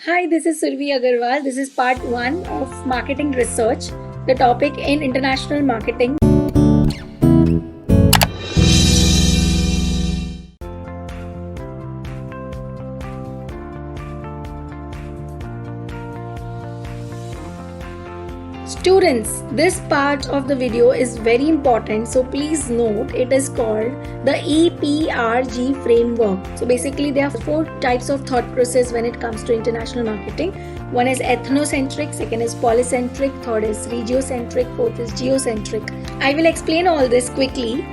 Hi, this is Survi Agarwal. This is part 1 of marketing research, the topic in international marketing. Students, this part of the video is very important, so please note it is called the EPRG framework. So basically there are 4 types of thought process when it comes to international marketing. One is ethnocentric, second is polycentric, third is regiocentric, fourth is geocentric. I will explain all this quickly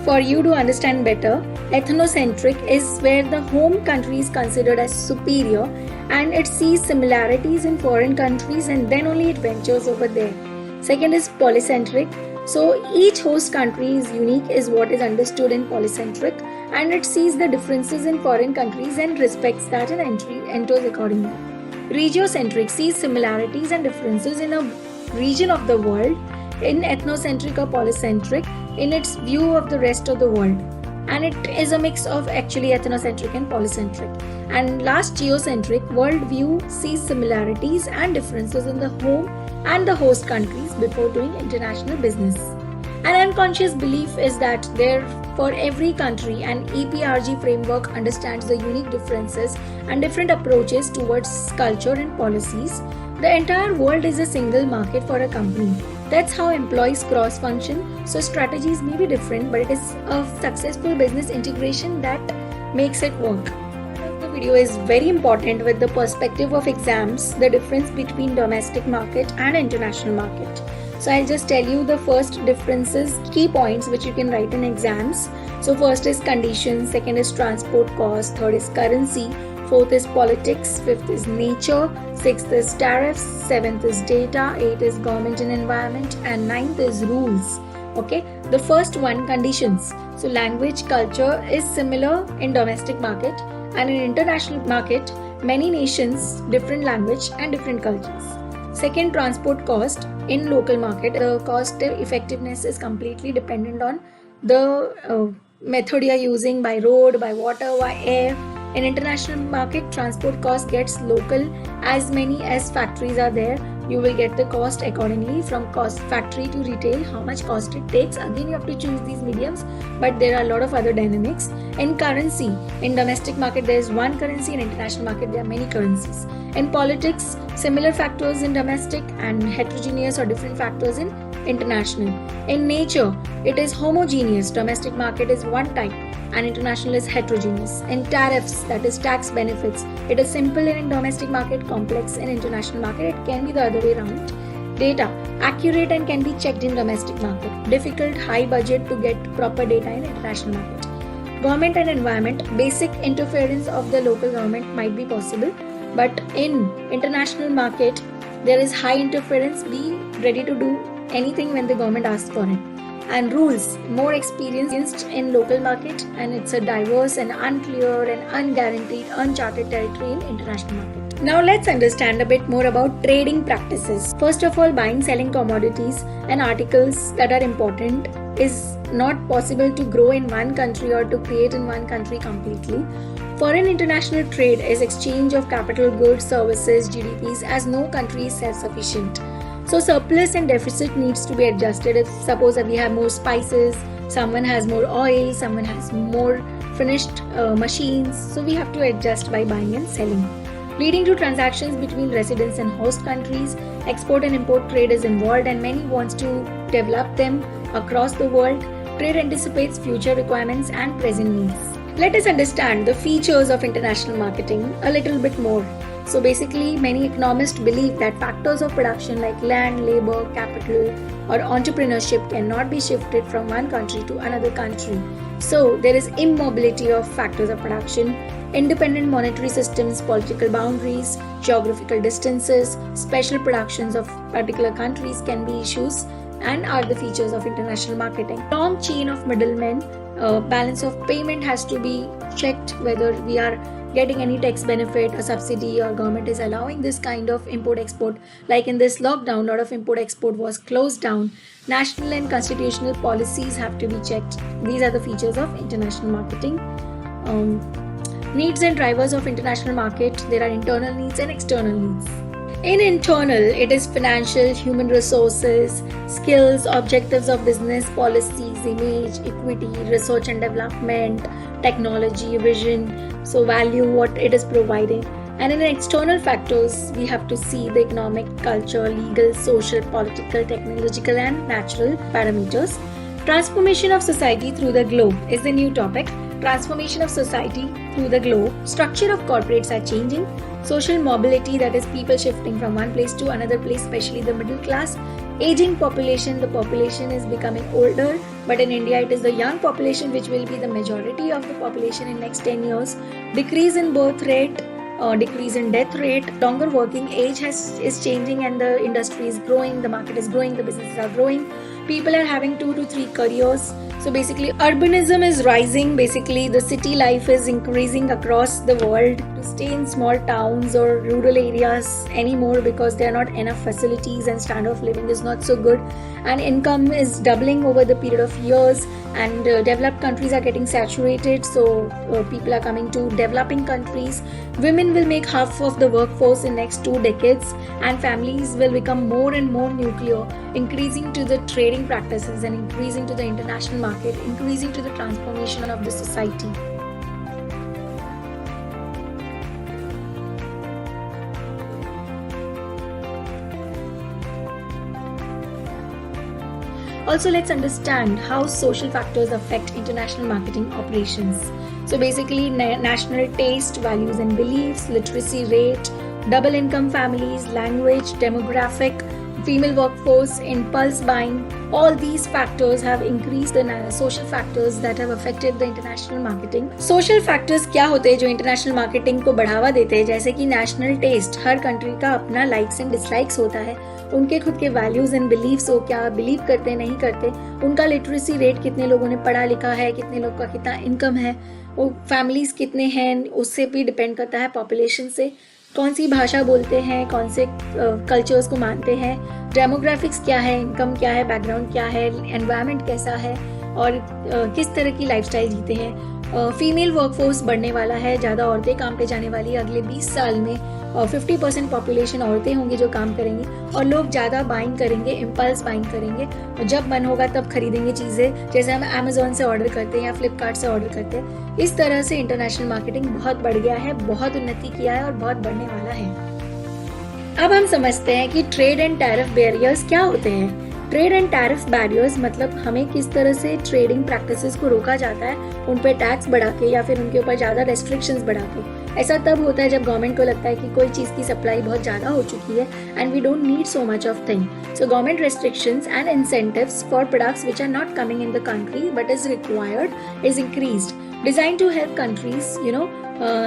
for you to understand better. Ethnocentric is where the home country is considered as superior and it sees similarities in foreign countries and then only it ventures over there. Second is polycentric. So each host country is unique is what is understood in polycentric, and it sees the differences in foreign countries and respects that and enters accordingly. Regiocentric sees similarities and differences in a region of the world in ethnocentric or polycentric in its view of the rest of the world, and it is a mix of actually ethnocentric and polycentric. And last, geocentric worldview sees similarities and differences in the home and the host countries before doing international business. An unconscious belief is that there for every country an EPRG framework understands the unique differences and different approaches towards culture and policies. The entire world is a single market for a company. That's how employees cross function. So strategies may be different, but it is a successful business integration that makes it work. The video is very important with the perspective of exams, the difference between domestic market and international market. So I'll just tell you the first differences, key points which you can write in exams. So first is conditions, second is transport cost, third is currency, fourth is politics, fifth is nature, sixth is tariffs, seventh is data, eighth is government and environment, and ninth is rules. Okay, the first one, conditions. So language, culture is similar in domestic market, and in international market many nations, different language and different cultures. Second, transport cost. In local market, the cost effectiveness is completely dependent on the method you are using, by road, by water, by air. In international market, transport cost gets local. As many as factories are there, you will get the cost accordingly from cost factory to retail, how much cost it takes. Again, you have to choose these mediums, but there are a lot of other dynamics. In currency, in domestic market there is one currency, in international market there are many currencies. In politics, similar factors in domestic and heterogeneous or different factors in international. In nature, it is homogeneous. Domestic market is one type and international is heterogeneous. In tariffs, that is tax benefits, it is simple in domestic market, complex in international market. It can be the other way around. Data, accurate and can be checked in domestic market. Difficult, high budget to get proper data in international market. Government and environment, basic interference of the local government might be possible, but in international market there is high interference. Be ready to do anything when the government asks for it. And rules, more experienced in local market, and it's a diverse and unclear and unguaranteed, uncharted territory in international market. Now let's understand a bit more about trading practices. First of all, buying, selling commodities and articles that are important is not possible to grow in one country or to create in one country completely. Foreign international trade is exchange of capital, goods, services, GDPs, as no country is self-sufficient. So surplus and deficit needs to be adjusted. If suppose we have more spices, someone has more oil, someone has more finished machines, so we have to adjust by buying and selling. Leading to transactions between residents and host countries, export and import trade is involved and many wants to develop them across the world. Trade anticipates future requirements and present needs. Let us understand the features of international marketing a little bit more. So basically, many economists believe that factors of production like land, labor, capital, or entrepreneurship cannot be shifted from one country to another country. So there is immobility of factors of production. Independent monetary systems, political boundaries, geographical distances, special productions of particular countries can be issues and are the features of international marketing. Long chain of middlemen, balance of payment has to be checked, whether we are getting any tax benefit or subsidy or government is allowing this kind of import export. Like in this lockdown, a lot of import export was closed down. National and constitutional policies have to be checked. These are the features of international marketing. Needs and drivers of international market. There are internal needs and external needs. In internal, it is financial, human resources, skills, objectives of business, policies, image, equity, research and development, technology, vision, so value, what it is providing. And in external factors, we have to see the economic, culture, legal, social, political, technological and natural parameters. Transformation of society through the globe is the new topic. Transformation of society through the globe. Structure of corporates are changing. Social mobility, that is people shifting from one place to another place, especially the middle class. Aging population, the population is becoming older, but in India it is the young population which will be the majority of the population in next 10 years. Decrease in birth rate, decrease in death rate. Longer working age is changing and the industry is growing, the market is growing, the businesses are growing. People are having 2 to 3 careers. So basically urbanism is rising. Basically the city life is increasing across the world. To stay in small towns or rural areas anymore because there are not enough facilities and standard of living is not so good, and income is doubling over the period of years, and developed countries are getting saturated, so people are coming to developing countries. Women will make half of the workforce in next 2 decades, and families will become more and more nuclear, increasing to the trading practices and increasing to the international market, increasing to the transformation of the society. Also, let's understand how social factors affect international marketing operations. So basically, national taste, values and beliefs, literacy rate, double income families, language, demographic, female workforce, impulse buying, all these factors have increased the social factors that have affected the international marketing. Social factors क्या होते हैं जो international marketing को बढ़ावा देते हैं, जैसे कि national taste, हर country का अपना likes and dislikes होता है, उनके खुद के values and beliefs हो, क्या believe करते हैं नहीं करते, उनका literacy rate, कितने लोगों ने पढ़ा लिखा है, कितने लोग का कितना income है, वो families कितने हैं, उससे भी depend करता है population से, कौन सी भाषा बोलते हैं, कौन से कल्चर्स को मानते हैं, डेमोग्राफिक्स क्या है, इनकम क्या है, बैकग्राउंड क्या है, एनवायरनमेंट कैसा है और किस तरह की लाइफस्टाइल जीते हैं. फीमेल वर्कफोर्स बढ़ने वाला है, ज़्यादा औरतें काम पे जाने वाली है अगले 20 साल में, और 50% पॉपुलेशन औरतें होंगी जो काम करेंगी, और लोग ज़्यादा बाइंग करेंगे, इम्पल्स बाइंग करेंगे, और जब मन होगा तब खरीदेंगे चीज़ें, जैसे हम अमेजोन से ऑर्डर करते हैं या फ्लिपकार्ट से ऑर्डर करते हैं. इस तरह से इंटरनेशनल मार्केटिंग बहुत बढ़ गया है, बहुत उन्नति किया है और बहुत बढ़ने वाला है. अब हम समझते हैं कि ट्रेड एंड टैरिफ बैरियर्स क्या होते हैं. ट्रेड एंड टैरिफ बैरियर्स मतलब हमें किस तरह से ट्रेडिंग प्रैक्टिसेस को रोका जाता है, उन पर टैक्स बढ़ा के या फिर उनके ऊपर ज़्यादा रेस्ट्रिक्शंस बढ़ा के. ऐसा तब होता है जब गवर्नमेंट को लगता है कि कोई चीज़ की सप्लाई बहुत ज़्यादा हो चुकी है and we don't need so much of thing. So government restrictions and incentives for products which are not coming in the country but is required is increased, design to help countries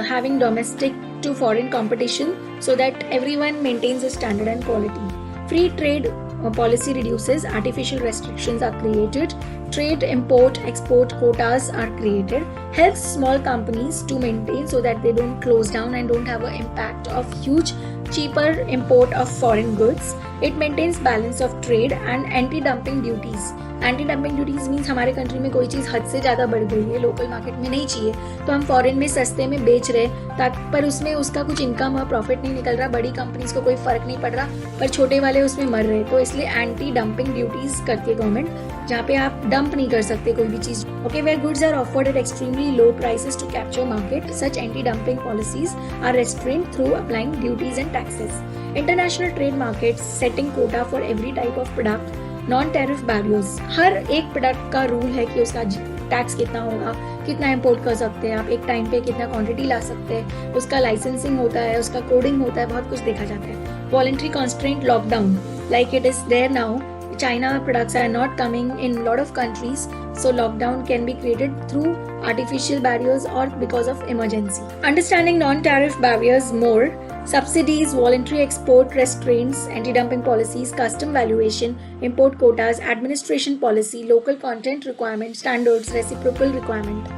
having domestic to foreign competition so that everyone maintains a standard and quality. Free trade policy reduces, artificial restrictions are created, trade import export quotas are created, helps small companies to maintain so that they don't close down and don't have an impact of huge cheaper import of foreign goods. It maintains balance of trade and anti-dumping duties. Anti dumping duties means हमारे country में कोई चीज़ हद से ज़्यादा बढ़ गई है, local market में नहीं चाहिए, तो हम फॉरेन में सस्ते में बेच रहे ताकि, पर उसमें उसका कुछ इनकम और प्रॉफिट नहीं निकल रहा, बड़ी कंपनीज को कोई फर्क नहीं पड़ रहा, पर छोटे वाले उसमें मर रहे. तो इसलिए एंटी डंपिंग ड्यूटीज करती है गवर्नमेंट, जहाँ पे आप डंप नहीं कर सकते कोई भी चीज़. Okay, where goods are offered at extremely low prices to capture market, such anti dumping policies are restrained through applying duties and taxes. International trade markets setting quota for every type of product. Non tariff barriers, हर एक product का rule है कि उसका tax कितना होगा, कितना import कर सकते हैं आप, एक टाइम पे कितना क्वांटिटी ला सकते हैं, उसका लाइसेंसिंग होता है, उसका कोडिंग होता है, बहुत कुछ देखा जाता है. Voluntary constraint lockdown like it is there now. China products are not coming in a lot of countries, so lockdown can be created through artificial barriers or because of emergency. Understanding non-tariff barriers more, subsidies, voluntary export restraints, anti-dumping policies, custom valuation, import quotas, administration policy, local content requirement, standards, reciprocal requirement.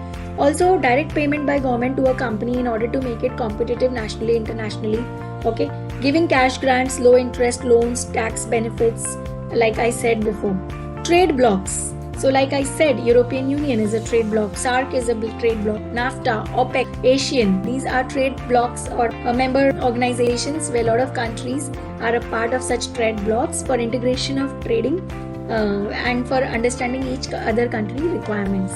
Also, direct payment by government to a company in order to make it competitive nationally, internationally. Okay, giving cash grants, low interest loans, tax benefits, like I said before. Trade blocks. So like I said, European Union is a trade bloc, SAARC is a big trade bloc, NAFTA, OPEC, ASEAN, these are trade blocs or member organizations where a lot of countries are a part of such trade blocs for integration of trading and for understanding each other country requirements.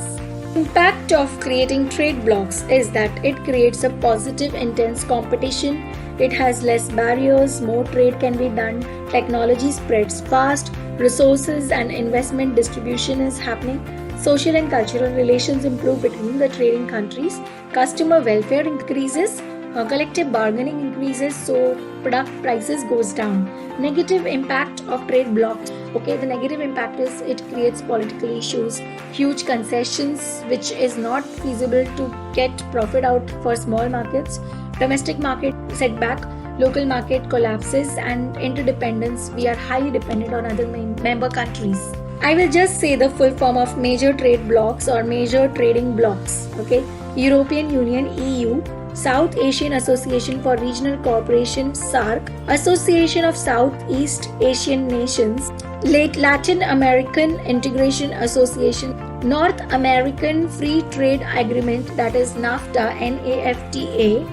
Impact of creating trade blocs is that it creates a positive intense competition. It has less barriers, more trade can be done, technology spreads fast, resources and investment distribution is happening, social and cultural relations improve between the trading countries, customer welfare increases, collective bargaining increases, so product prices goes down. Negative impact of trade blocs. Okay, the negative impact is it creates political issues, huge concessions which is not feasible to get profit out for small markets, domestic market setback, local market collapses, and interdependence. We are highly dependent on other member countries. I will just say the full form of major trade blocs or major trading blocs. Okay, European Union (EU), South Asian Association for Regional Cooperation (SAARC), Association of Southeast Asian Nations, Latin American Integration Association, North American Free Trade Agreement, that is NAFTA, NAFTA,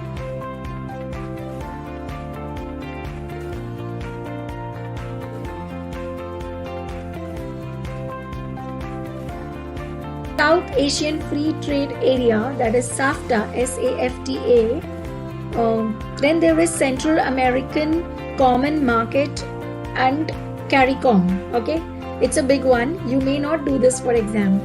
South Asian Free Trade Area, that is SAFTA, SAFTA. Then there is Central American Common Market and CARICOM. Okay, it's a big one. You may not do this for exam.